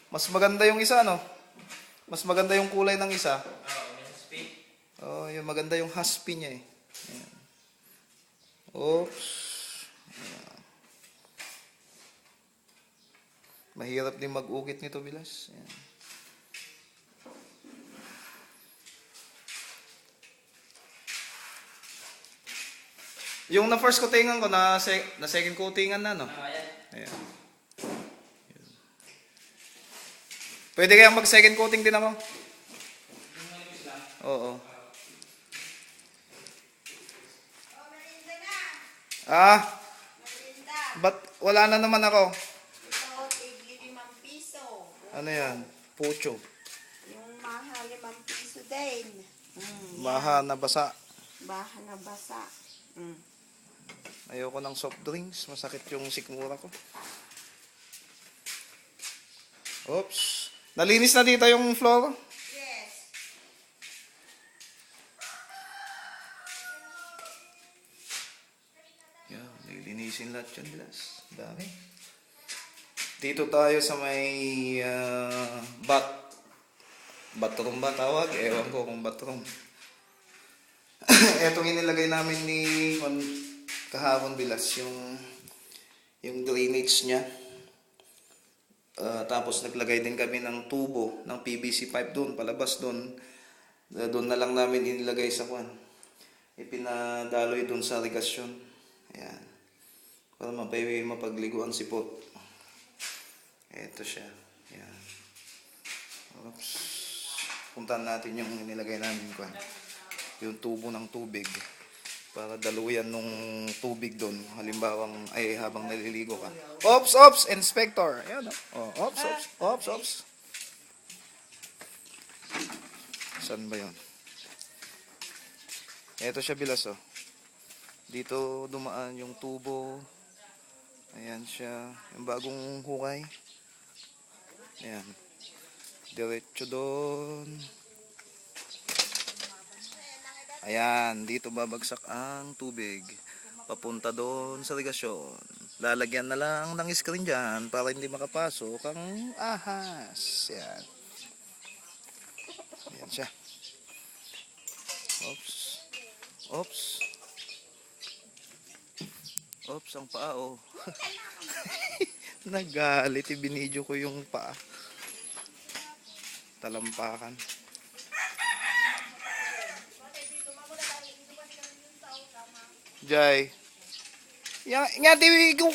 Mas maganda yung isa, no? Mas maganda yung kulay ng isa. Oh, yung maganda yung haspi niya eh. Ayan. Oops. Mahirap din mag-ukit nito, bilas. Ayan. Yung na first coatingan ko, na second coatingan na, no? Ayan. Pwede kayang mag second coating din ako? Oo. Ah, ba't wala na naman ako? Ito, tigli 5 piso. Ano yan? Pucho. Yung mahal 5 piso din. Baha na basa. Baha na basa. Ayoko ng soft drinks. Masakit yung sikmura ko. Oops. Nalinis na dito yung floor. Yes. Yan, nilinisin lahat yan, bilas. Dami. Dito tayo sa may bathroom ba tawag? Ewan ko kung bathroom. Etong inilagay namin ni kahapon, bilas, yung drainage niya. Tapos naglagay din kami ng tubo ng PVC pipe doon, palabas doon. Doon na lang namin inilagay sa kwan. Ipinadaloy doon sa irigasyon. Ayan. Para mapagliguan si Pot. Ito siya. Ayan. Oops. Puntahan natin yung inilagay namin kwan. Yung tubo ng tubig. Para daluyan nung tubig doon. Halimbawang, habang naliligo ka. Ops, ops, inspector. Ayan, oh. Ops, ops, ops, ops. Saan ba yun? Ito siya, bilas, oh. Dito dumaan yung tubo. Ayan siya. Yung bagong hukay. Ayan. Diretso doon. Ayan, dito babagsak ang tubig. Papunta doon sa irigasyon. Lalagyan na lang ng screen dyan para hindi makapasok ang ahas. Ayan. Ayan siya. Oops. Oops. Oops, ang paa, oh. Nagalit, ibinidyo ko yung paa. Talampakan. Jai. Nga TV ko